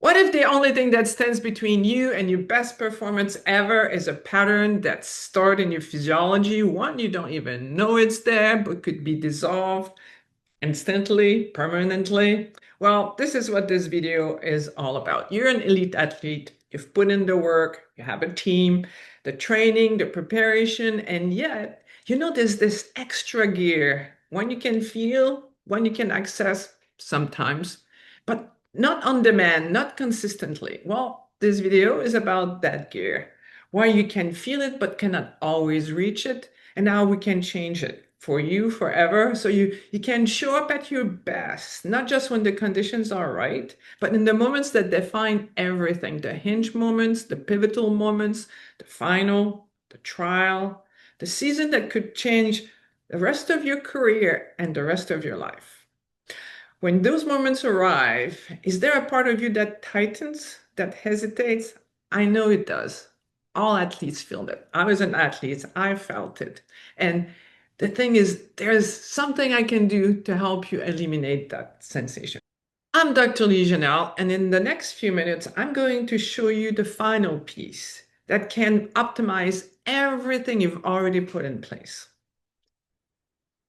What if the only thing that stands between you and your best performance ever is a pattern that's stored in your physiology, one you don't even know it's there, but could be dissolved instantly, permanently? Well, this is what this video is all about. You're an elite athlete, you've put in the work, you have a team, the training, the preparation, and yet, there's this extra gear, one you can feel, one you can access sometimes, but not on demand, not consistently. Well, this video is about that gear, why you can feel it but cannot always reach it, and how we can change it for you forever so you can show up at your best, not just when the conditions are right, but in the moments that define everything, the hinge moments, the pivotal moments, the final, the trial, the season that could change the rest of your career and the rest of your life. When those moments arrive, is there a part of you that tightens, that hesitates? I know it does. All athletes feel that. I was an athlete, I felt it. And the thing is, there's something I can do to help you eliminate that sensation. I'm Dr. Lise, and in the next few minutes, I'm going to show you the final piece that can optimize everything you've already put in place.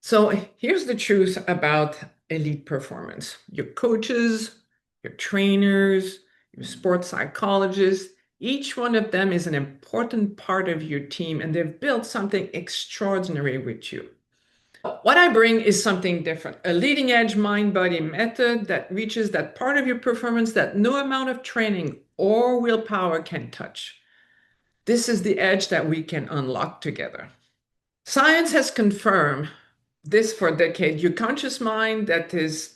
So here's the truth about elite performance. Your coaches, your trainers, your sports psychologists, each one of them is an important part of your team, and they've built something extraordinary with you. What I bring is something different, a leading edge mind-body method that reaches that part of your performance that no amount of training or willpower can touch. This is the edge that we can unlock together. Science has confirmed this for a decade. Your conscious mind, that is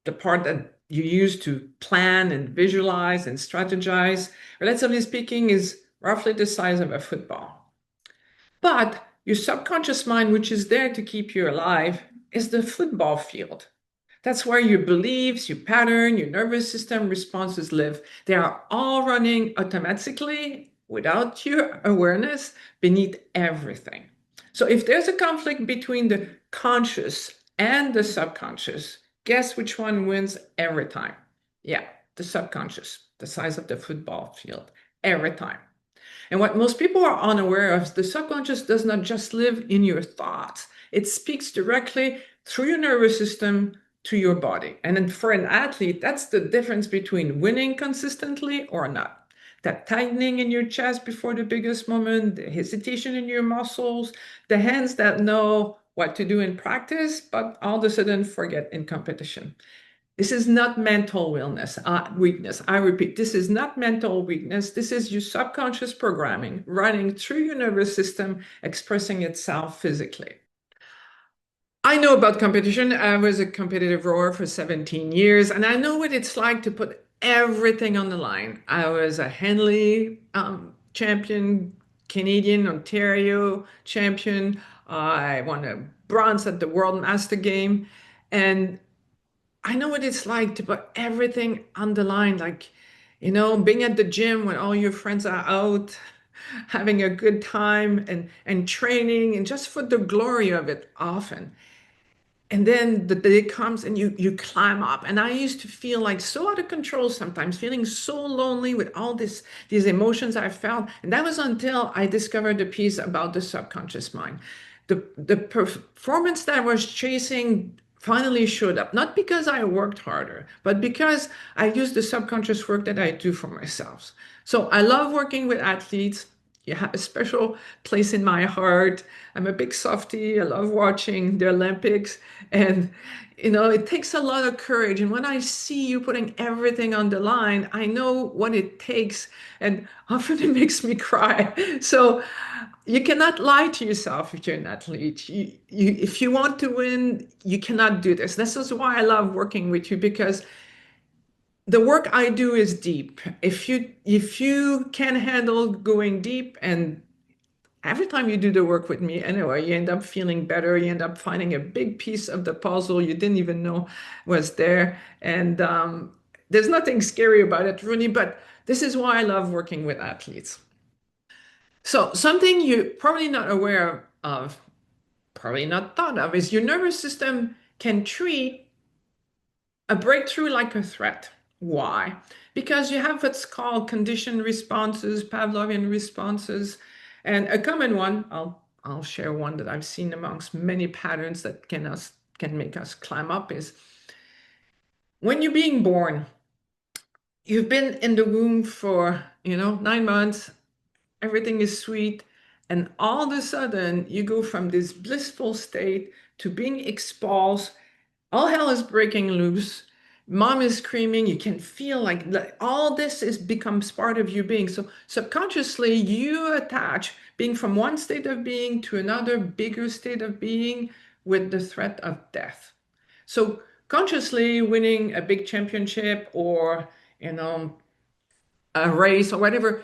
the part that you use to plan and visualize and strategize, relatively speaking, is roughly the size of a football. But your subconscious mind, which is there to keep you alive, is the football field. That's where your beliefs, your pattern, your nervous system responses live. They are all running automatically without your awareness beneath everything. So if there's a conflict between the conscious and the subconscious, guess which one wins every time? Yeah, the subconscious, the size of the football field, every time. And what most people are unaware of is the subconscious does not just live in your thoughts. It speaks directly through your nervous system to your body. And then for an athlete, that's the difference between winning consistently or not. That tightening in your chest before the biggest moment, the hesitation in your muscles, the hands that know what to do in practice, but all of a sudden forget in competition. This is not mental weakness. I repeat, this is not mental weakness. This is your subconscious programming running through your nervous system, expressing itself physically. I know about competition. I was a competitive rower for 17 years, and I know what it's like to put everything on the line. I was a Henley champion, Canadian Ontario champion. I won a bronze at the World Master Game. And I know what it's like to put everything on the line, like, being at the gym when all your friends are out, having a good time and training and just for the glory of it often. And then the day comes and you climb up. And I used to feel like so out of control sometimes, feeling so lonely with all these emotions I felt. And that was until I discovered the piece about the subconscious mind. The performance that I was chasing finally showed up, not because I worked harder, but because I used the subconscious work that I do for myself. So I love working with athletes. You have a special place in my heart. I'm a big softie. I love watching the Olympics. And, it takes a lot of courage. And when I see you putting everything on the line, I know what it takes. And often it makes me cry. So you cannot lie to yourself if you're an athlete. If you want to win, you cannot do this. This is why I love working with you, because the work I do is deep. If you can handle going deep, and every time you do the work with me anyway, you end up feeling better. You end up finding a big piece of the puzzle you didn't even know was there. And there's nothing scary about it, really, but this is why I love working with athletes. So something you're probably not aware of, probably not thought of, is your nervous system can treat a breakthrough like a threat. Why? because you have what's called conditioned responses, Pavlovian responses. And a common one, I'll share one that I've seen amongst many patterns that can make us climb up is when you're being born, you've been in the womb for, 9 months, everything is sweet, and all of a sudden you go from this blissful state to being expulsed. All hell is breaking loose. Mom is screaming. You can feel like all this is becomes part of you being. So subconsciously, you attach being from one state of being to another bigger state of being with the threat of death. So consciously winning a big championship or, you know, a race or whatever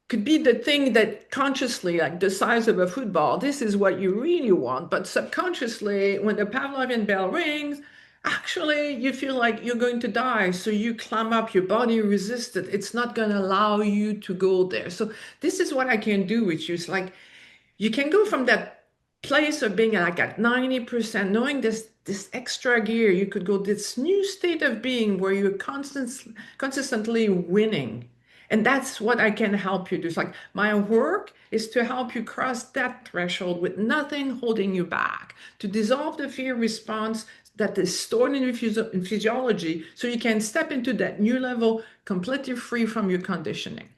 could be the thing that consciously, like the size of a football, this is what you really want. But subconsciously, when the Pavlovian bell rings, actually you feel like you're going to die. So you climb up, your body resists it. It's not going to allow you to go there. So this is what I can do with you. It's like you can go from that place of being like at 90%, knowing this extra gear, you could go this new state of being where you're consistently winning. And that's what I can help you do. It's like my work is to help you cross that threshold with nothing holding you back, to dissolve the fear response that is stored in your physiology so you can step into that new level completely free from your conditioning.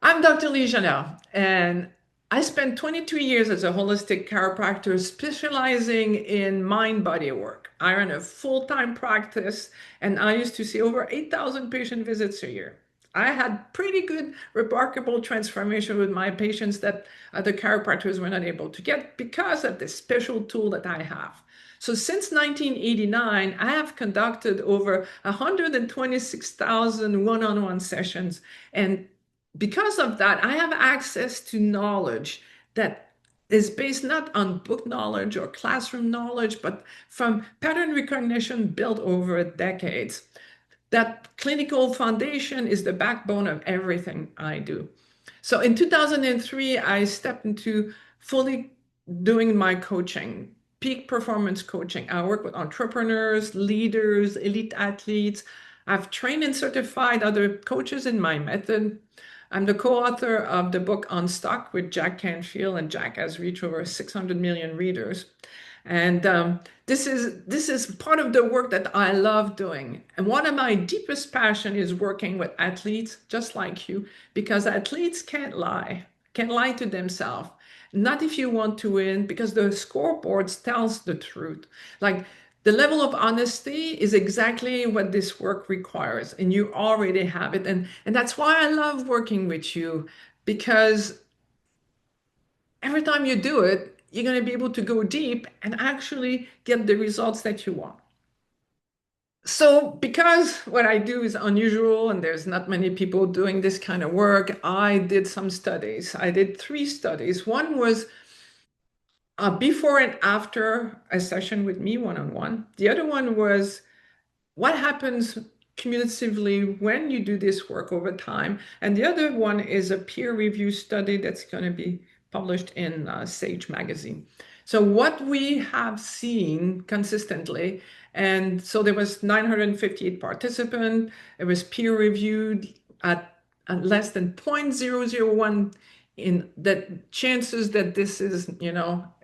I'm Dr. Lise Janelle, and I spent 22 years as a holistic chiropractor specializing in mind-body work. I run a full-time practice, and I used to see over 8,000 patient visits a year. I had pretty good, remarkable transformation with my patients that other chiropractors were not able to get because of this special tool that I have. So since 1989, I have conducted over 126,000 one-on-one sessions, and because of that, I have access to knowledge that is based not on book knowledge or classroom knowledge, but from pattern recognition built over decades. That clinical foundation is the backbone of everything I do. So in 2003, I stepped into fully doing my coaching, peak performance coaching. I work with entrepreneurs, leaders, elite athletes. I've trained and certified other coaches in my method. I'm the co-author of the book Unstuck with Jack Canfield, and Jack has reached over 600 million readers. And this is part of the work that I love doing. And one of my deepest passion is working with athletes just like you, because athletes can't lie to themselves. Not if you want to win, because the scoreboards tells the truth. Like the level of honesty is exactly what this work requires, and you already have it. And that's why I love working with you, because every time you do it, you're going to be able to go deep and actually get the results that you want. So, because what I do is unusual and there's not many people doing this kind of work, I did some studies. I did 3 studies. One was before and after a session with me one-on-one. The other one was what happens cumulatively when you do this work over time. And the other one is a peer review study that's going to be published in Sage magazine. So what we have seen consistently, and so there was 958 participants, it was peer reviewed at less than 0.001 in that chances that this is,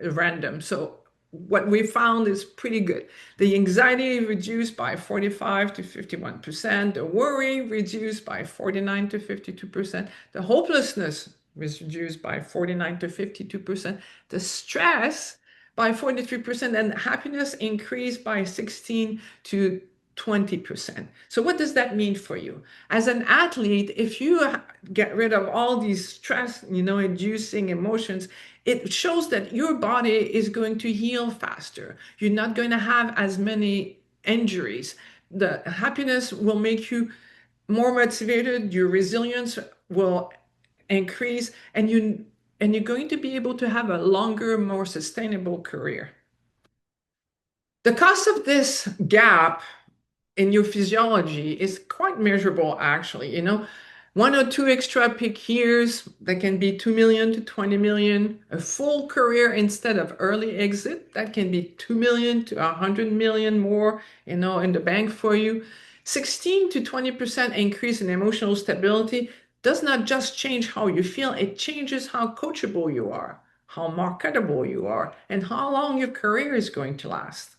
random. So what we found is pretty good. The anxiety reduced by 45 to 51%, the worry reduced by 49 to 52%, the hopelessness was reduced by 49 to 52%, the stress by 43%, and happiness increased by 16 to 20%. So what does that mean for you? As an athlete, if you get rid of all these stress, inducing emotions, it shows that your body is going to heal faster. You're not going to have as many injuries. The happiness will make you more motivated, your resilience will increase, and you're going to be able to have a longer, more sustainable career. The cost of this gap in your physiology is quite measurable, actually. 1 or 2 extra peak years that can be 2 million to 20 million, a full career instead of early exit that can be 2 million to 100 million more, in the bank for you. 16 to 20% increase in emotional stability does not just change how you feel, it changes how coachable you are, how marketable you are, and how long your career is going to last.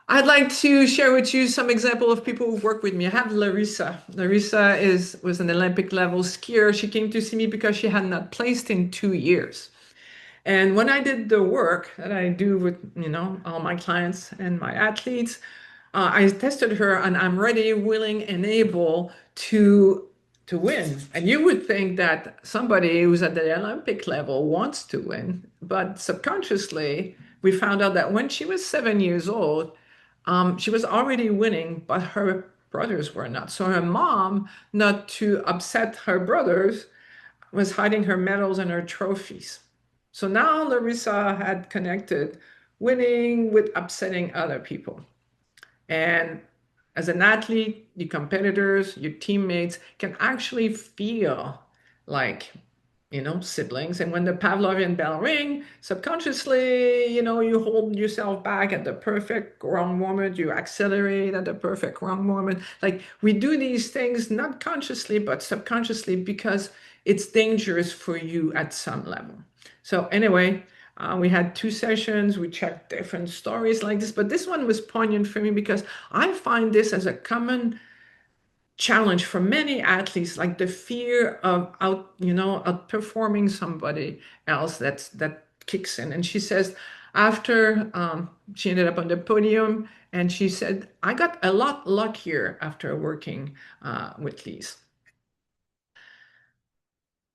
I'd like to share with you some example of people who work with me. I have Larissa. Larissa was an Olympic level skier. She came to see me because she had not placed in 2 years. And when I did the work that I do with, all my clients and my athletes, I tested her and I'm ready, willing, and able to win. And you would think that somebody who's at the Olympic level wants to win, but subconsciously, we found out that when she was 7 years old, she was already winning, but her brothers were not. So her mom, not to upset her brothers, was hiding her medals and her trophies. So now Larissa had connected winning with upsetting other people. And as an athlete, your competitors, your teammates can actually feel like, siblings. And when the Pavlovian bell ring, subconsciously, you hold yourself back at the perfect wrong moment, you accelerate at the perfect wrong moment. Like we do these things not consciously, but subconsciously because it's dangerous for you at some level. So anyway, we had 2 sessions. We checked different stories like this, but this one was poignant for me because I find this as a common challenge for many athletes, like the fear of outperforming somebody else that kicks in. And she says, after she ended up on the podium, and she said, I got a lot luckier after working with Lise.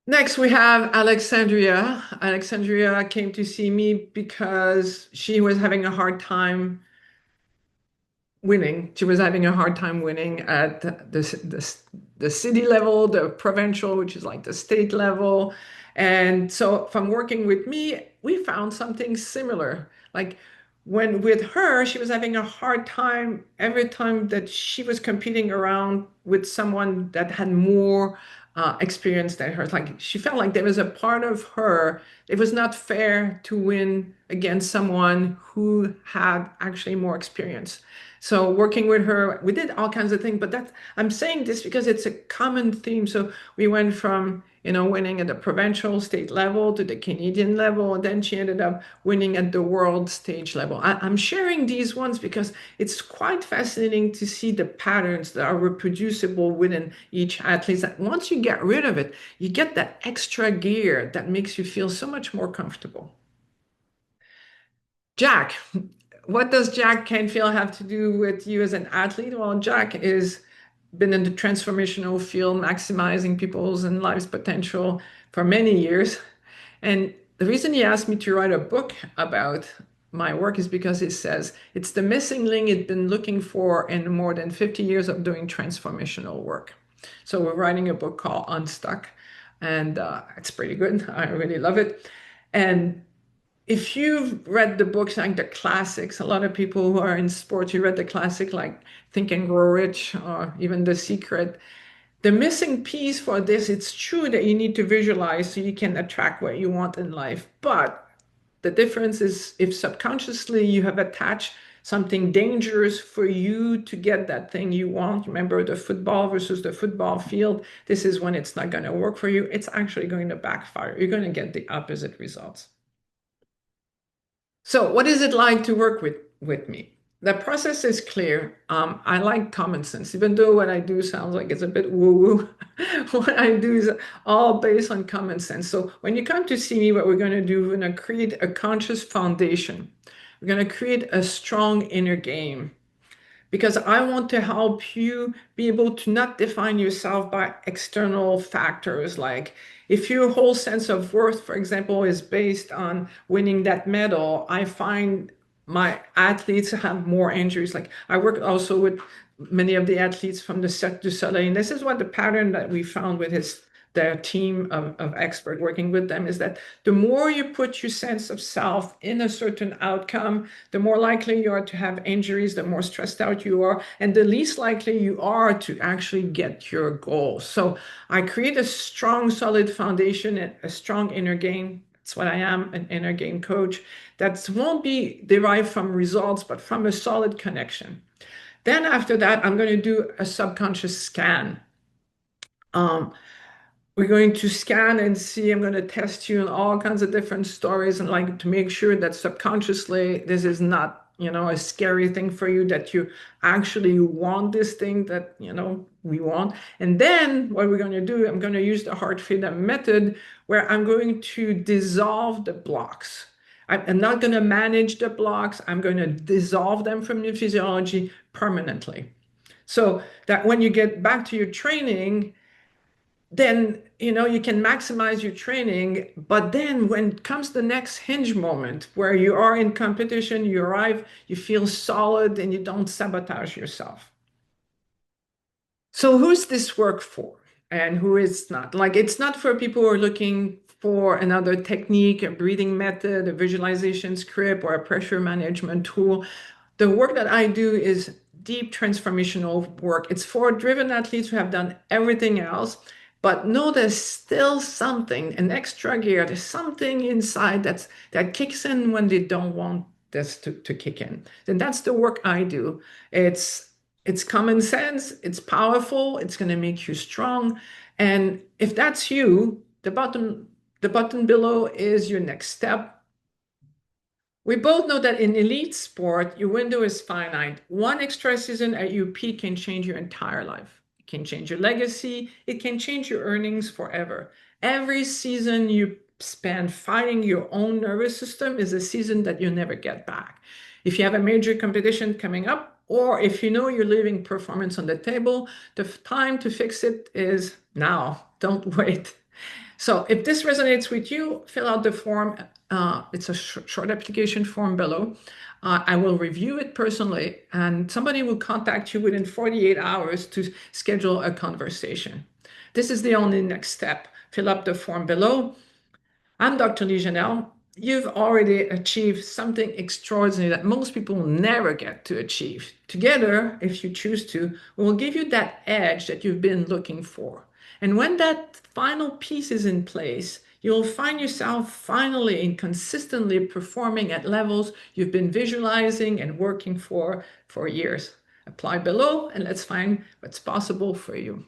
Next, we have Alexandria. Alexandria came to see me because she was having a hard time winning. She was having a hard time winning at the city level, the provincial, which is like the state level. And so from working with me, we found something similar. Like when with her, she was having a hard time every time that she was competing around with someone that had more experience than her. Like she felt like there was a part of her, it was not fair to win against someone who had actually more experience. So working with her, we did all kinds of things, but that I'm saying this because it's a common theme. So we went from, winning at the provincial state level to the Canadian level, and then she ended up winning at the world stage level. I'm sharing these ones because it's quite fascinating to see the patterns that are reproducible within each athlete. That once you get rid of it, you get that extra gear that makes you feel so much more comfortable. Jack, what does Jack Canfield have to do with you as an athlete? Well, Jack is been in the transformational field, maximizing people's and lives potential for many years. And the reason he asked me to write a book about my work is because he says it's the missing link he'd been looking for in more than 50 years of doing transformational work. So we're writing a book called Unstuck, and it's pretty good. I really love it. And if you've read the books like the classics, a lot of people who are in sports, you read the classic like Think and Grow Rich or even The Secret. The missing piece for this, it's true that you need to visualize so you can attract what you want in life. But the difference is if subconsciously you have attached something dangerous for you to get that thing you want. Remember the football versus the football field. This is when it's not going to work for you. It's actually going to backfire. You're going to get the opposite results. So what is it like to work with me? The process is clear. I like common sense, even though what I do sounds like it's a bit woo-woo. What I do is all based on common sense. So when you come to see me, what we're going to do, we're going to create a conscious foundation. We're going to create a strong inner game because I want to help you be able to not define yourself by external factors. Like if your whole sense of worth, for example, is based on winning that medal, I find my athletes have more injuries. Like I work also with many of the athletes from the Cirque du Soleil, and this is what the pattern that we found with their team of expert working with them is that the more you put your sense of self in a certain outcome, the more likely you are to have injuries, the more stressed out you are, and the least likely you are to actually get your goal. So I create a strong, solid foundation and a strong inner game. That's what I am, an inner game coach. That won't be derived from results, but from a solid connection. Then after that, I'm going to do a subconscious scan. Um, we're going to scan and see, I'm going to test you in all kinds of different stories and like to make sure that subconsciously this is not, a scary thing for you, that you actually want this thing that, we want. And then what we're going to do, I'm going to use the heart freedom method where I'm going to dissolve the blocks. I'm not going to manage the blocks. I'm going to dissolve them from your physiology permanently. So that when you get back to your training, then you can maximize your training. But then when comes the next hinge moment where you are in competition, you arrive, you feel solid and you don't sabotage yourself. So who's this work for and who is not? Like, it's not for people who are looking for another technique, a breathing method, a visualization script, or a pressure management tool. The work that I do is deep transformational work. It's for driven athletes who have done everything else, but know there's still something, an extra gear. There's something inside that kicks in when they don't want this to kick in. Then that's the work I do. It's common sense, it's powerful, it's going to make you strong. And if that's you, the button below is your next step. We both know that in elite sport, your window is finite. One extra season at UP can change your entire life. It can change your legacy. It can change your earnings forever. Every season you spend fighting your own nervous system is a season that you'll never get back. If you have a major competition coming up, or if you know you're leaving performance on the table, the time to fix it is now. Don't wait. So if this resonates with you, fill out the form. It's a short application form below. I will review it personally, and somebody will contact you within 48 hours to schedule a conversation. This is the only next step. Fill up the form below. I'm Dr. Lise Janelle. You've already achieved something extraordinary that most people never get to achieve. Together, if you choose to, we will give you that edge that you've been looking for. And when that final piece is in place, you'll find yourself finally and consistently performing at levels you've been visualizing and working for years. Apply below and let's find what's possible for you.